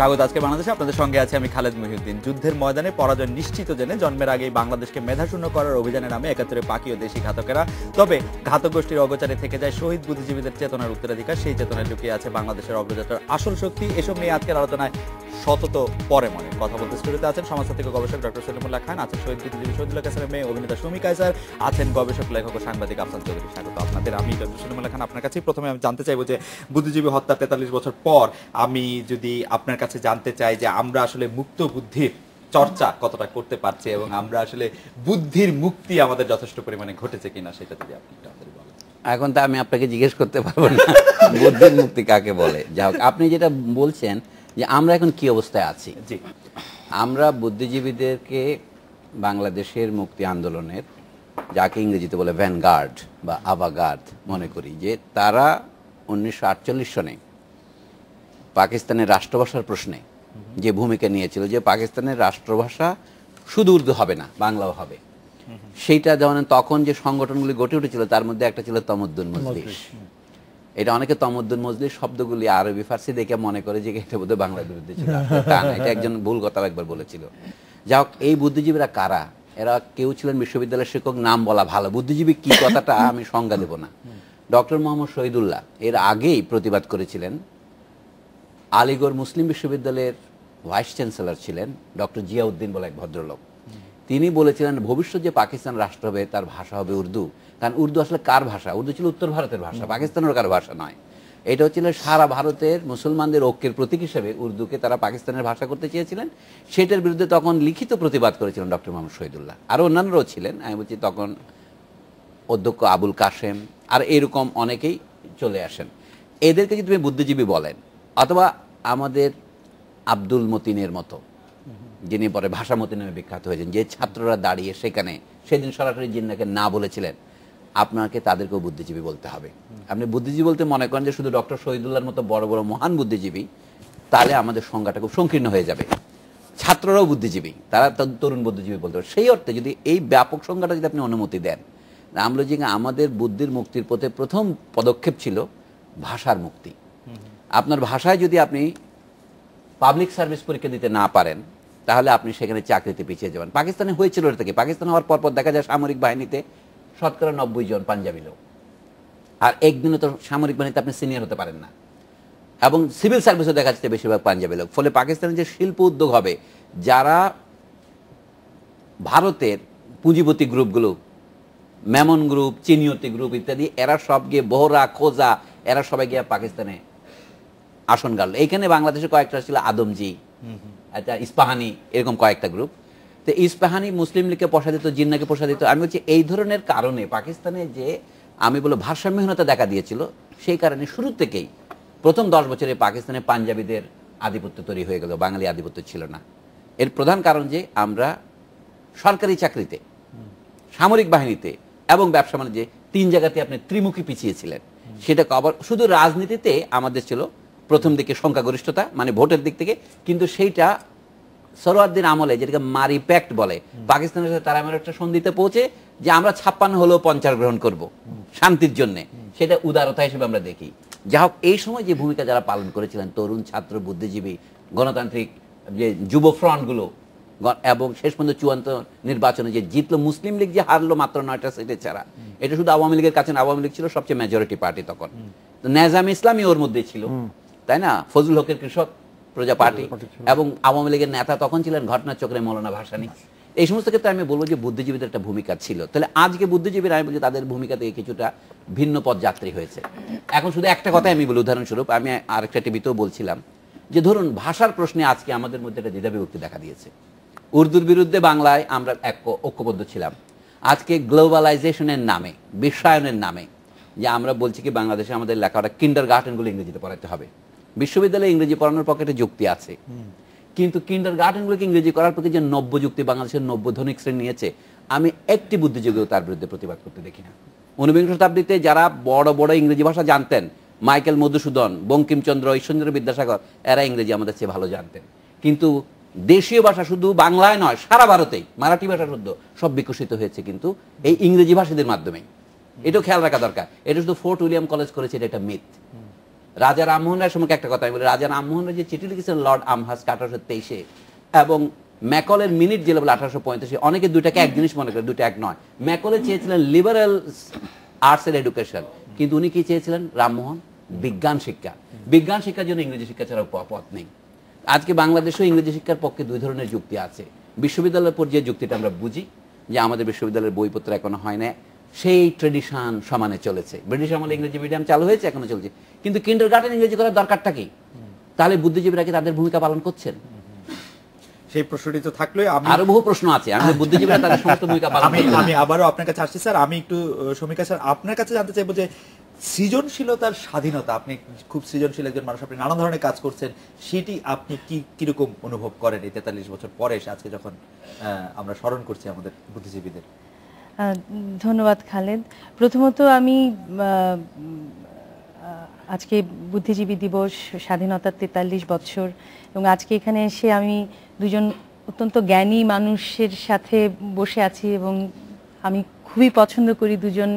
স্বাগত আজকে বাংলাদেশে। আপনাদের সঙ্গে আছে আমি খালেদ মহিউদ্দিন। যুদ্ধের ময়দানে পরাজয় নিশ্চিত জেনে জন্মের আগেই বাংলাদেশকে মেধাশূন্য করার অভিযানে নামে ৭১ পাকি ও দেশি ঘাতকেরা। তবে ঘাতক গোষ্ঠীর অগোচরে থেকে যায় শহীদ বুদ্ধিজীবীদের চেতনার উত্তরাধিকার। সেই চেতনায় লুকিয়ে আছে বাংলাদেশের অগ্রযাত্রার আসল শক্তি। এসব নিয়ে আজকের আলোচনায় শতত পরে মনে কথা বলতে স্টুডিওতে আছেন সমাজতাত্ত্বিক গবেষক ডক্টর সলিমুল্লাহ খান, আছেন শহীদ বুদ্ধিজীবী শহীদুল্লাহ কাসেমের মেয়ে অভিনেতা সুমি কায়সার, আছেন গবেষক লেখক ও সাংবাদিক আফসান চৌধুরী। স্বাগত আপনাদের। আমি ডক্টর সলিমুল্লাহ খান, আপনার কাছে প্রথমে আমি জানতে চাইবো যে বুদ্ধিজীবী হত্যা ৪৩ বছর পর আমি যদি আপনার কাছে জানতে চাই যে আমরা আসলে মুক্ত বুদ্ধির চর্চা কতটা করতে পারছি এবং আমরা আসলে বুদ্ধির মুক্তি আমাদের যথেষ্ট পরিমাণে ঘটেছে কিনা, সেটা যদি আপনি তাড়াতাড়ি বলেন। এখন তো আমি আপনাকে জিজ্ঞেস করতে পারবো না বুদ্ধির মুক্তি কাকে বলে। যাই হোক, আপনি যেটা বলছেন যে আমরা এখন কি অবস্থায় আছি, জি, আমরা বুদ্ধিজীবীদেরকে বাংলাদেশের মুক্তি আন্দোলনের, যাকে ইংরেজিতে বলে ভ্যানগার্ড বা আভাগার্ড মনে করি, যে তারা 1948 সনে পাকিস্তানের রাষ্ট্রভাষার প্রশ্নে যে ভূমিকা নিয়েছিল, যে পাকিস্তানের রাষ্ট্রভাষা শুধু উর্দু হবে না, বাংলাও হবে, সেইটা যেমন তখন যে সংগঠনগুলি গড়ে উঠেছিল তার মধ্যে একটা ছিল তমদ্দুন মজলিস। এটা অনেকে তমদ্দুন মজলিস শব্দগুলি আরবি ফার্সি দেখে মনে করে যে এটা বোধহয় বাংলার বিরুদ্ধে ছিল। তা না, এটা একজন ভুল কথা একবার বলেছিল। যাই হোক, এই বুদ্ধিজীবীরা কারা? এরা কেউ ছিলেন বিশ্ববিদ্যালয়ের শিক্ষক, নাম বলা ভালো, বুদ্ধিজীবী কি কথাটা আমি সংজ্ঞা দেব না। ডক্টর মোহাম্মদ শহীদুল্লাহ এর আগেই প্রতিবাদ করেছিলেন। আলিগড় মুসলিম বিশ্ববিদ্যালয়ের ভাইস চ্যান্সেলর ছিলেন ডক্টর জিয়াউদ্দিন বলে এক ভদ্রলোক। তিনি বলেছিলেন ভবিষ্যৎ যে পাকিস্তান রাষ্ট্র হবে তার ভাষা হবে উর্দু। কারণ উর্দু আসলে কার ভাষা? উর্দু ছিল উত্তর ভারতের ভাষা, পাকিস্তানের কার ভাষা নয়। এটা হচ্ছিল সারা ভারতের মুসলমানদের ঐক্যের প্রতীক হিসেবে উর্দুকে তারা পাকিস্তানের ভাষা করতে চেয়েছিলেন। সেটার বিরুদ্ধে তখন লিখিত প্রতিবাদ করেছিলেন ডক্টর মোহাম্মদ শহীদুল্লাহ। আরও অন্যান্যরাও ছিলেন, আমি বলছি তখন অধ্যক্ষ আবুল কাশেম আর এরকম অনেকেই চলে আসেন। এদেরকে যদি তুমি বুদ্ধিজীবী বলেন, অথবা আমাদের আব্দুল মতিনের মতো, যিনি পরে ভাষা মতি নামে বিখ্যাত হয়েছেন, যে ছাত্ররা দাঁড়িয়ে সেখানে সেদিন সরাসরি জিন্নাকে না বলেছিলেন, আপনাকে তাদেরকেও বুদ্ধিজীবী বলতে হবে। আপনি বুদ্ধিজীবী বলতে মনে করেন যে শুধু ডক্টর শহীদুল্লাহর মতো বড় বড় মহান বুদ্ধিজীবী, তাহলে আমাদের সংজ্ঞাটা খুব সংকীর্ণ হয়ে যাবে। ছাত্ররাও বুদ্ধিজীবী, তারা তরুণ বুদ্ধিজীবী বলতে হবে। সেই অর্থে যদি এই ব্যাপক সংজ্ঞাটা যদি আপনি অনুমতি দেন, আমরা যে আমাদের বুদ্ধির মুক্তির পথে প্রথম পদক্ষেপ ছিল ভাষার মুক্তি। আপনার ভাষায় যদি আপনি পাবলিক সার্ভিস পরীক্ষা দিতে না পারেন, তাহলে আপনি সেখানে চাকরিতে পিছিয়ে যাবেন। পাকিস্তানে হয়েছিল এটা থেকে। পাকিস্তান হওয়ার পর দেখা যায় সামরিক বাহিনীতে শতকরা 90 জন পাঞ্জাবি লোক, আর একদিনে তো সামরিক বাহিনীতে আপনি সিনিয়র হতে পারেন না, এবং সিভিল সার্ভিসও দেখা যাচ্ছে বেশিরভাগ পাঞ্জাবি লোক। ফলে পাকিস্তানের যে শিল্প উদ্যোগ হবে, যারা ভারতের পুঁজিপতি গ্রুপগুলো, মেমন গ্রুপ, চিনিয়তি গ্রুপ ইত্যাদি, এরা সব গিয়ে বোহরা, খোজা, এরা সবাই গিয়ে পাকিস্তানে আসন গাড়ল। এইখানে বাংলাদেশে কয়েকটা ছিল আদমজি, আচ্ছা ইস্পাহানি, এরকম কয়েকটা গ্রুপ। তো ইস্পাহানি মুসলিম লীগকে পয়সা দিত, জিন্নাকে পয়সা দিত। আমি বলছি এই ধরনের কারণে পাকিস্তানে যে আমি বলবো ভারসাম্যহীনতা দেখা দিয়েছিল, সেই কারণে শুরু থেকেই প্রথম 10 বছরে পাকিস্তানে পাঞ্জাবিদের আধিপত্য তৈরি হয়ে গেল, বাঙালি আধিপত্য ছিল না। এর প্রধান কারণ যে আমরা সরকারি চাকরিতে, সামরিক বাহিনীতে এবং ব্যবসা বাণিজ্যে 3 জায়গাতে আপনি ত্রিমুখী পিছিয়েছিলেন। সেটা কভার, শুধু রাজনীতিতে আমাদের ছিল প্রথম দিকে সংখ্যাগরিষ্ঠতা, মানে ভোটের দিক থেকে, কিন্তু সেইটা সরওয়ার্দির আমলে, যেটাকে মারি প্যাক্ট বলে, পাকিস্তানের সাথে তারা আমার একটা সন্ধিতে পৌঁছে যে আমরা 56 হলেও 50 গ্রহণ করব শান্তির জন্য, সেটা উদারতা হিসেবে আমরা দেখি। যা হোক, এই সময় যে ভূমিকা যারা পালন করেছিলেন, তরুণ ছাত্র বুদ্ধিজীবী, গণতান্ত্রিক যে যুব ফ্রন্টগুলো, এবং শেষ পর্যন্ত চূড়ান্ত নির্বাচনে যে জিতলো মুসলিম লীগ, যে হারলো মাত্র 9টা সিটে ছাড়া, এটা শুধু আওয়ামী লীগের কাছে, আওয়ামী লীগ ছিল সবচেয়ে মেজরিটি পার্টি তখন, নেজাম ইসলামী ওর মধ্যে ছিল, তাই না? ফজল হকের কৃষক প্রজা পার্টি, এবং আওয়ামী লীগের নেতা তখন ছিলেন ঘটনাচক্রে মৌলানা ভাসানী। এই সমস্ত ক্ষেত্রে আমি বলবো যে বুদ্ধিজীবীদের একটা ভূমিকা ছিল। তাহলে আজকে বুদ্ধিজীবীরা, আমি বলছি তাদের ভূমিকা থেকে কিছুটা ভিন্ন পথ যাত্রী হয়েছে। এখন শুধু একটা কথাই আমি বলি, উদাহরণস্বরূপ আমি আরেকটা টিভিতেও বলছিলাম যে ধরুন ভাষার প্রশ্নে আজকে আমাদের মধ্যে একটা দ্বিধাবিভক্তি দেখা দিয়েছে। উর্দুর বিরুদ্ধে বাংলায় আমরা ঐক্যবদ্ধ ছিলাম। আজকে গ্লোবালাইজেশনের নামে, বিশ্বায়নের নামে, যে আমরা বলছি কি বাংলাদেশে আমাদের লেখাটা কিন্ডার গার্ডেনগুলো ইংরেজিতে পড়াতে হবে। বিশ্ববিদ্যালয়ে ইংরেজি পড়ানোর পক্ষে যুক্তি আছে, কিন্তু কিন্ডার গার্ডেনগুলোকে ইংরেজি করার পক্ষে যে 90 যুক্তি বাংলাদেশের 90 ধনিক শ্রেণী নিয়েছে, আমি একটি বুদ্ধিজীবীও তার বিরুদ্ধে প্রতিবাদ করতে দেখি না। 19বিংশ শতাব্দীতে যারা বড় বড় ইংরেজি ভাষা জানতেন, মাইকেল মধুসূদন, বঙ্কিমচন্দ্র, ঈশ্বরচন্দ্র বিদ্যাসাগর, এরা ইংরেজি আমাদের চেয়ে ভালো জানতেন। কিন্তু দেশীয় ভাষা শুধু বাংলায় নয়, সারা ভারতেই মারাঠি ভাষা শুদ্ধ সব বিকশিত হয়েছে কিন্তু এই ইংরেজি ভাষীদের মাধ্যমেই। এটাও খেয়াল রাখা দরকার। এটা শুধু ফোর্ট উইলিয়াম কলেজ করেছে, এটা একটা মিথ। রাজা রামমোহন রায়ের সম্পর্কে একটা কথা আমি বলি, রাজা রামমোহন রায় যে চিঠি লিখেছেন লর্ড আমহার্স্ট 1823-এ এবং ম্যাকলের মিনিট যে বলে 1835, অনেকে দুইটাকে এক জিনিস মনে করে, দুইটা এক নয়। ম্যাকলে চেয়েছিলেন লিবারেল আর্টস এর এডুকেশন, কিন্তু উনি কি চেয়েছিলেন? রামমোহন বিজ্ঞান শিক্ষা। বিজ্ঞান শিক্ষার জন্য ইংরেজি শিক্ষা ছাড়া পথ নেই। আজকে বাংলাদেশেও ইংরেজি শিক্ষার পক্ষে দুই ধরনের যুক্তি আছে। বিশ্ববিদ্যালয়ের পর্যায়ে যুক্তিটা আমরা বুঝি যে আমাদের বিশ্ববিদ্যালয়ের বইপত্র এখনো হয় না, সেই ট্রেডিশন সমানে চলেছে। ব্রিটিশ আমলে ইংরেজি মিডিয়াম চালু হয়েছে, এখনো চলছে, কিন্তু কিন্ডারগার্টেন ইংরেজি করার দরকারটা কি? তাহলে বুদ্ধিজীবীরা কি তাদের ভূমিকা পালন করছেন? সেই প্রশ্নটি তো থাকলে আরো বহু প্রশ্ন আছে, আমি বুদ্ধিজীবীরা তাদের সমস্ত ভূমিকা পালন করছেন। আমি আবারও আপনার কাছে আসছি স্যার। আমি একটু শমিকা স্যার আপনার কাছে জানতে চাইবো যে সৃজনশীলতার স্বাধীনতা, আপনি খুব সৃজনশীল একজন মানুষ, আপনি নানা ধরনের কাজ করছেন, সেটি আপনি কিরকম অনুভব করেন এই 43 বছর পরে এসে আজকে যখন আমরা স্মরণ করছি আমাদের বুদ্ধিজীবীদের? ধন্যবাদ খালেদ। প্রথমত আমি আজকে বুদ্ধিজীবী দিবস, স্বাধীনতার 43 বছর, এবং আজকে এখানে এসে আমি দুজন অত্যন্ত জ্ঞানী মানুষের সাথে বসে আছি এবং আমি খুবই পছন্দ করি দুজন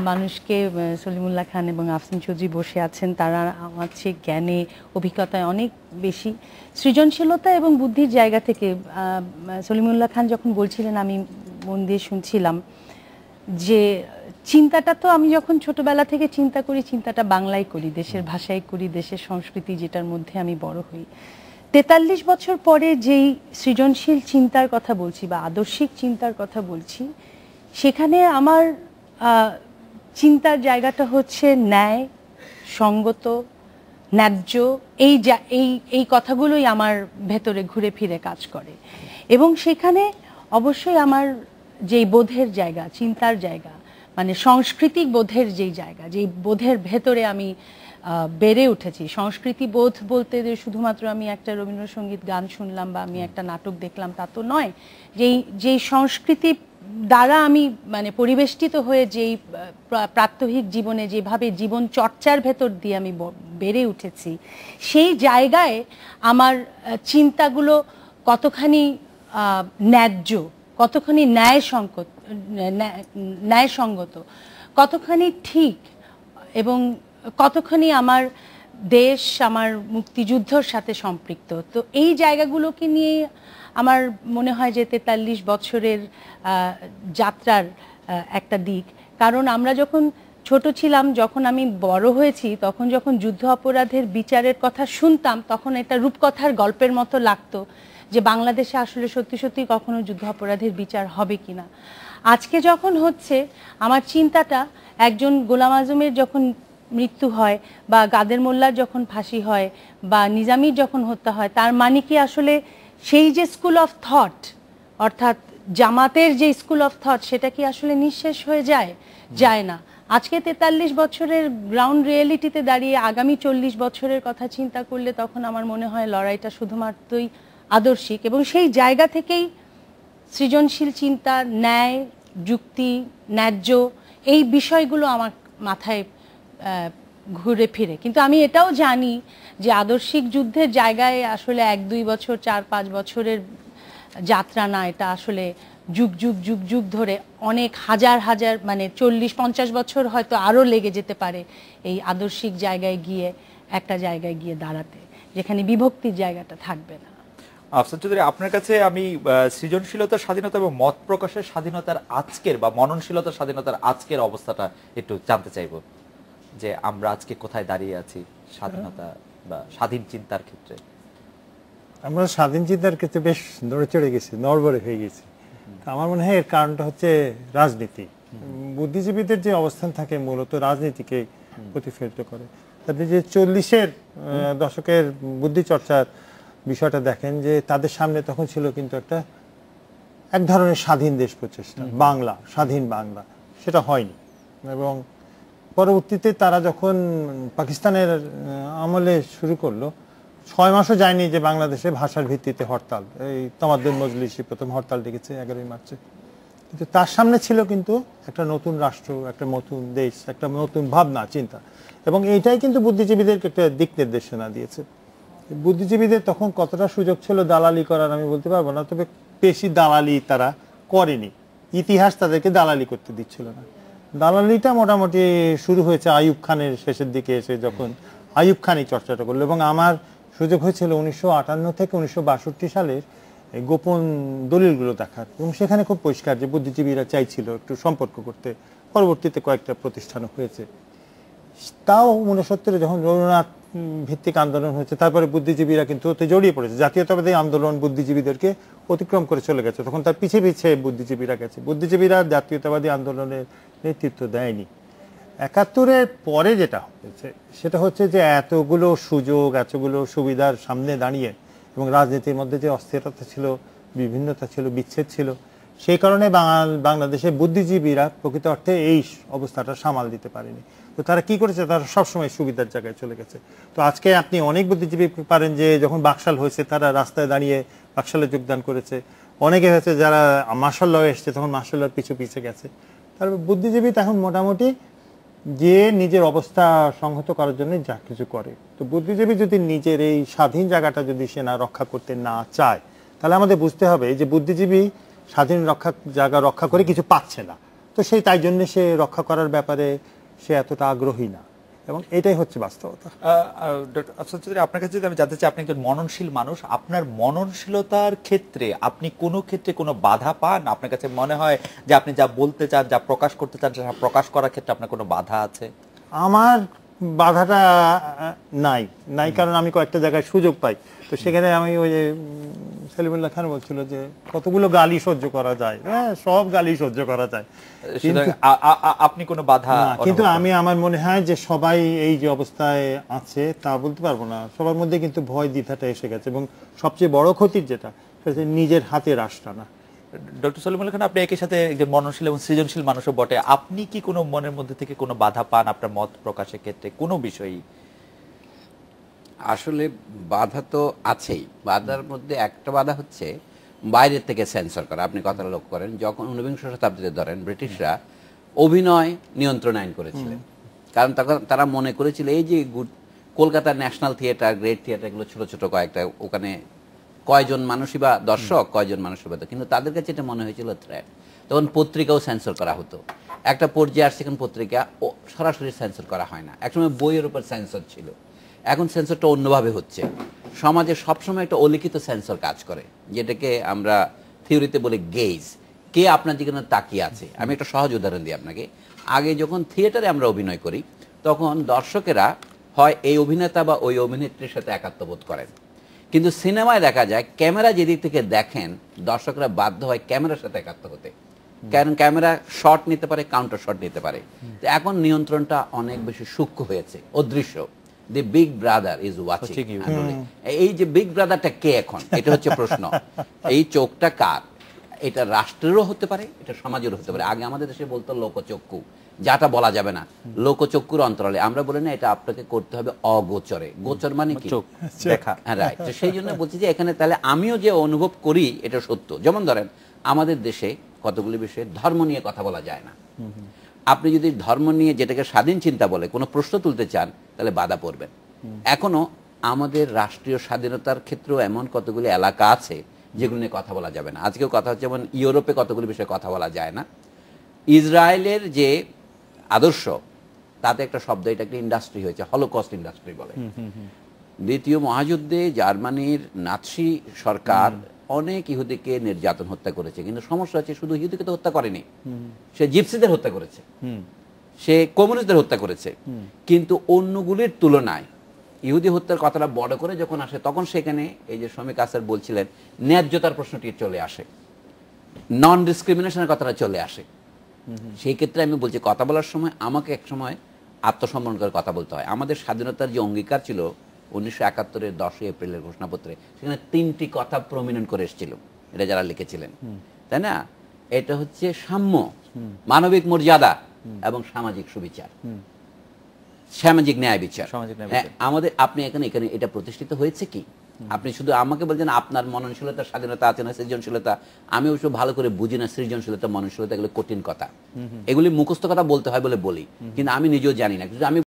মানুষকে, সলিমুল্লাহ খান এবং আফসিন চৌধুরী বসে আছেন। তারা আমার চেয়ে জ্ঞানে, অভিজ্ঞতায় অনেক বেশি। সৃজনশীলতা এবং বুদ্ধির জায়গা থেকে সলিমুল্লাহ খান যখন বলছিলেন আমি মন দিয়ে শুনছিলাম যে চিন্তাটা তো আমি যখন ছোটবেলা থেকে চিন্তা করি, চিন্তাটা বাংলায় করি, দেশের ভাষায় করি, দেশের সংস্কৃতি যেটার মধ্যে আমি বড় হই। 43 বছর পরে যেই সৃজনশীল চিন্তার কথা বলছি বা আদর্শিক চিন্তার কথা বলছি, সেখানে আমার চিন্তার জায়গাটা হচ্ছে ন্যায়, সঙ্গত, ন্যায্য, এই কথাগুলোই আমার ভেতরে ঘুরে ফিরে কাজ করে। এবং সেখানে অবশ্যই আমার যেই বোধের জায়গা, চিন্তার জায়গা, মানে সাংস্কৃতিক বোধের যেই জায়গা, যেই বোধের ভেতরে আমি বেড়ে উঠেছি। সংস্কৃতি বোধ বলতে যে শুধুমাত্র আমি একটা রবীন্দ্রসঙ্গীত গান শুনলাম বা আমি একটা নাটক দেখলাম তা তো নয়। যেই সংস্কৃতি দ্বারা আমি মানে পরিবেষ্টিত হয়ে যেই প্রাত্যহিক জীবনে যেভাবে জীবন চর্চার ভেতর দিয়ে আমি বেড়ে উঠেছি, সেই জায়গায় আমার চিন্তাগুলো কতখানি ন্যায্য, কতখানি ন্যায়সঙ্গত, কতখানি ঠিক, এবং কতখানি আমার দেশ, আমার মুক্তিযুদ্ধের সাথে সম্পৃক্ত। তো এই জায়গাগুলোকে নিয়ে আমার মনে হয় যে 43 বছরের যাত্রার একটা দিক। কারণ আমরা যখন ছোট ছিলাম, যখন আমি বড় হয়েছি, তখন যখন যুদ্ধ অপরাধের বিচারের কথা শুনতাম, তখন এটা রূপকথার গল্পের মতো লাগতো যে বাংলাদেশে আসলে সত্যি সত্যি কখনো যুদ্ধ অপরাধের বিচার হবে কিনা। আজকে যখন হচ্ছে, আমার চিন্তাটা একজন গোলাম আজমের যখন মৃত্যু হয় বা গাদের মোল্লার যখন ফাঁসি হয় বা নিজামীর যখন হত্যা হয়, তার মানে কি আসলে সেই যে স্কুল অফ থট, অর্থাৎ জামাতের যে স্কুল অফ থট, সেটা কি আসলে নিঃশেষ হয়ে যায় না। আজকে 43 বছরের গ্রাউন্ড রিয়েলিটিতে দাঁড়িয়ে আগামী 40 বছরের কথা চিন্তা করলে তখন আমার মনে হয় লড়াইটা শুধুমাত্রই আদর্শিক, এবং সেই জায়গা থেকেই সৃজনশীল চিন্তা, ন্যায়, যুক্তি, ন্যায্য, এই বিষয়গুলো আমার মাথায় ঘুরে ফিরে। কিন্তু আমি এটাও জানি যে আদর্শিক যুদ্ধের জায়গায় আসলে 1-2 বছর, 4-5 বছরের যাত্রা না, এটা আসলে যুগ যুগ যুগ যুগ ধরে অনেক হাজার হাজার, মানে 40-50 বছর হয়তো আরও লেগে যেতে পারে এই আদর্শিক জায়গায় গিয়ে, একটা জায়গায় গিয়ে দাঁড়াতে, যেখানে বিভক্তির জায়গাটা থাকবে না। আফসান চৌধুরী, আপনার কাছে আমি সৃজনশীলতার স্বাধীনতা এবং মত প্রকাশের স্বাধীনতার আজকের বা মননশীলতার স্বাধীনতার আজকের অবস্থাটা একটু জানতে চাইব, যে আমরা আজকে কোথায় দাঁড়িয়ে আছি স্বাধীনতা বা স্বাধীন চিন্তার ক্ষেত্রে। আমরা স্বাধীন চিন্তার ক্ষেত্রে বেশ নড়ে চড়ে গেছি, নড়বড়ে হয়ে গেছি। আমার মনে হয় এর কারণটা হচ্ছে রাজনীতি। বুদ্ধিজীবীদের যে অবস্থান থাকে মূলত রাজনীতিকে প্রতিফলিত করে। তাদের যে 40-এর দশকের বুদ্ধি চর্চার বিষয়টা দেখেন, যে তাদের সামনে তখন ছিল কিন্তু এক ধরনের স্বাধীন দেশ প্রচেষ্টা, বাংলা, স্বাধীন বাংলা, সেটা হয়নি। এবং পরবর্তীতে তারা যখন পাকিস্তানের আমলে শুরু করলো, 6 মাসও যায়নি যে বাংলাদেশে ভাষার ভিত্তিতে হরতাল, এই তামাদ্দুন মজলিসি প্রথম হরতাল ডেকেছে 11 মার্চে। কিন্তু তার সামনে ছিল কিন্তু একটা নতুন রাষ্ট্র, একটা নতুন দেশ, একটা নতুন ভাবনা চিন্তা, এবং এইটাই কিন্তু বুদ্ধিজীবীদেরকে একটা দিক নির্দেশনা দিয়েছে। বুদ্ধিজীবীদের তখন কতটা সুযোগ ছিল দালালি করার আমি বলতে পারবো না, তবে বেশি দালালি তারা করেনি, ইতিহাস তাদেরকে দালালি করতে দিচ্ছিল না। দালালিটা মোটামুটি শুরু হয়েছে আইয়ুব খানের শেষের দিকে এসে, যখন আইয়ুব খানই চর্চাটা করলো। এবং আমার সুযোগ হয়েছিল 1958 থেকে 1962 সালের এই গোপন দলিলগুলো দেখার, এবং সেখানে খুব পরিষ্কার যে বুদ্ধিজীবীরা চাইছিল একটু সম্পর্ক করতে। পরবর্তীতে কয়েকটা প্রতিষ্ঠান হয়েছে। তাও 1969-এ যখন রবীন্দ্রনাথ ভিত্তিক আন্দোলন হয়েছে, তারপরে বুদ্ধিজীবীরা কিন্তু ওতে জড়িয়ে পড়েছে। জাতীয়তাবাদী আন্দোলন বুদ্ধিজীবীদেরকে অতিক্রম করে চলে গেছে, তখন তার পিছিয়ে পিছিয়ে বুদ্ধিজীবীরা গেছে। বুদ্ধিজীবীরা জাতীয়তাবাদী আন্দোলনের নেতৃত্ব দেয়নি। 71-এর পরে যেটা হয়েছে সেটা হচ্ছে যে এতগুলো সুযোগ, এতগুলো সুবিধার সামনে দাঁড়িয়ে, এবং রাজনীতির মধ্যে যে অস্থিরতা ছিল, বিভিন্নতা ছিল, বিচ্ছেদ ছিল, সেই কারণে বাংলাদেশের বুদ্ধিজীবীরা প্রকৃত অর্থে এই অবস্থাটা সামাল দিতে পারেনি। তো তারা কি করেছে, তারা সবসময় সুবিধার জায়গায় চলে গেছে। তো আজকে আপনি অনেক বুদ্ধিজীবী পারেন যে যখন বাকশাল হয়েছে তারা রাস্তায় দাঁড়িয়ে বাকশালে যোগদান করেছে। অনেকে হয়েছে যারা মার্শাল ল এসছে তখন মার্শাল লর পিছু পিছে গেছে। তারপর বুদ্ধিজীবী এখন মোটামুটি যে নিজের অবস্থা সংহত করার জন্য যা কিছু করে। তো বুদ্ধিজীবী যদি নিজের এই স্বাধীন জায়গাটা যদি সে না রক্ষা করতে না চায়, তাহলে আমাদের বুঝতে হবে যে বুদ্ধিজীবী স্বাধীন জায়গা রক্ষা করে কিছু পাচ্ছে না। তো সেই তাই জন্য সে রক্ষা করার ব্যাপারে সে এতটা আগ্রহী না, এবং এটাই হচ্ছে বাস্তবতা। ডক্টর আফসার চৌধুরী, আপনার কাছে যদি আমি জানতে চাই, আপনি একজন মননশীল মানুষ, আপনার মননশীলতার ক্ষেত্রে আপনি কোনো ক্ষেত্রে কোনো বাধা পান? আপনার কাছে মনে হয় যে আপনি যা বলতে চান, যা প্রকাশ করতে চান, সেটা প্রকাশ করার ক্ষেত্রে আপনার কোনো বাধা আছে? আমার বাধাটা নাই, কারণ আমি কয়েকটা জায়গায় সুযোগ পাই। তো সেখানে আমি ওই যে সেলিমুল্লাহ খান বলছিল যে কতগুলো গালি সহ্য করা যায়, হ্যাঁ সব গালি সহ্য করা যায়, আপনি কোনো বাধা? কিন্তু আমি আমার মনে হয় যে সবাই এই যে অবস্থায় আছে তা বলতে পারবো না। সবার মধ্যে কিন্তু ভয় দ্বিধাটা এসে গেছে, এবং সবচেয়ে বড় ক্ষতির যেটা সেটা নিজের হাতে রাশ টানা। ডক্টর সলিমুল্লাহ খান, আপনি একই সাথে একজন মননশীল এবং সৃজনশীল মানুষও বটে। আপনি কি কোনো মনের মধ্যে থেকে কোনো বাধা পান আপনার মত প্রকাশের ক্ষেত্রে কোনো বিষয়ই? আসলে বাধা তো আছেই। বাধার মধ্যে একটা বাধা হচ্ছে বাইরের থেকে সেন্সর করা। আপনি কথাটা লক্ষ্য করেন, যখন 19বিংশ শতাব্দীতে ধরেন ব্রিটিশরা অভিনয় নিয়ন্ত্রণ আইন করেছিলেন, কারণ তখন তারা মনে করেছিল এই যে কলকাতার ন্যাশনাল থিয়েটার, গ্রেট থিয়েটার, এগুলো ছোট ছোট কয়েকটা, ওখানে কয়জন মানুষই বা দর্শক, কয়জন মানুষই বা, কিন্তু তাদের কাছে এটা মনে হয়েছিল থ্রেট। তখন পত্রিকাও সেন্সর করা হতো। একটা পর্যায়ে আসছে এখন পত্রিকা সরাসরি সেন্সর করা হয় না। একসময় বইয়ের উপর সেন্সর ছিল, এখন সেন্সরটা অন্যভাবে হচ্ছে। সমাজে সবসময় একটা অলিখিত সেন্সর কাজ করে, যেটাকে আমরা থিওরিতে বলি গেজ। কে আপনার দিকে তাকিয়ে আছে। আমি একটা সহজ উদাহরণ দিই আপনাকে। আগে যখন থিয়েটারে আমরা অভিনয় করি, তখন দর্শকেরা হয় এই অভিনেতা বা ওই অভিনেত্রীর সাথে একাত্মবোধ করেন, কিন্তু সিনেমায় দেখা যায় ক্যামেরা যেদিক থেকে দেখেন, দর্শকরা বাধ্য হয় ক্যামেরার সাথে একাত্ম হতে, কারণ ক্যামেরা শট নিতে পারে, কাউন্টার শট নিতে পারে। তো এখন নিয়ন্ত্রণটা অনেক বেশি সূক্ষ্ম হয়েছে, অদৃশ্য। The big brother is watching. এই যে বিগ ব্রাদারটা কে এখন, এটা হচ্ছে প্রশ্ন। এই চোখটা কার? এটা রাষ্ট্রেরও হতে পারে, এটা সমাজেরও হতে পারে। আগে আমাদের দেশে বলতো লোকচক্ষু, যাটা বলা যাবে না। লোকচক্ষুর অন্তরালে আমরা বলি না, এটা আপনাকে করতে হবে অগোচরে। গোচর মানে কি? দেখা। হ্যাঁ, রাইট। তো সেই জন্য বলছি যে এখানে তাহলে আমিও যে অনুভব করি এটা সত্য। যেমন ধরেন আমাদের দেশে কতগুলি বিষয়ে ধর্ম নিয়ে কথা বলা যায় না। আপনি যদি ধর্ম নিয়ে, যেটাকে স্বাধীন চিন্তা বলে, কোনো প্রশ্ন তুলতে চান, তাহলে বাধা পড়বেন। এখনো আমাদের রাষ্ট্রীয় স্বাধীনতার ক্ষেত্রেও এমন কতগুলি এলাকা আছে যেগুলো নিয়ে কথা বলা যাবে না। আজকেও কথা হচ্ছে, যেমন ইউরোপে কতগুলি বিষয়ে কথা বলা যায় না। ইসরায়েলের যে আদর্শ, তাতে একটা শব্দ, এটা একটা ইন্ডাস্ট্রি হয়েছে, হলোকস্ট ইন্ডাস্ট্রি বলে। দ্বিতীয় মহাযুদ্ধে জার্মানির নাৎসি সরকার অনেক ইহুদিকে নির্যাতন হত্যা করেছে, কিন্তু সমস্যা হচ্ছে শুধু ইহুদিকে তো হত্যা করেনি, সে জিপসিদের হত্যা করেছে, সে কমিউনিস্টদের হত্যা করেছে। কিন্তু অন্যগুলির তুলনায় ইহুদি হত্যার কথাটা বড় করে যখন আসে, তখন সেখানে এই যে শমীক আসার বলছিলেন, ন্যায্যতার প্রশ্নটি চলে আসে, নন ডিসক্রিমিনেশনের কথাটা চলে আসে। সেই ক্ষেত্রে আমি বলছি, কথা বলার সময় আমাকে এক সময় আত্মসম্মান করে কথা বলতে হয়। আমাদের স্বাধীনতার যে অঙ্গীকার ছিল 1971-এর 10ই এপ্রিলের ঘোষণাপত্রে, সেখানে 3টি কথা প্রমিনেন্ট করে এসেছিল, এটা যারা লিখেছিলেন, তাই না? এটা হচ্ছে সাম্য, মানবিক মর্যাদা এবং সামাজিক সুবিচার, সামাজিক ন্যায় বিচার। আমাদের আপনি এখানে এটা প্রতিষ্ঠিত হয়েছে কি? আপনি শুধু আমাকে বলছেন আপনার মননশীলতা, স্বাধীনতা আছে না, সৃজনশীলতা। আমি অবশ্য ভালো করে বুঝি না সৃজনশীলতা, মননশীলতা, এগুলো কঠিন কথা, এগুলি মুখস্থ কথা বলতে হয় বলে বলি, কিন্তু আমি নিজেও জানি না। কিন্তু আমি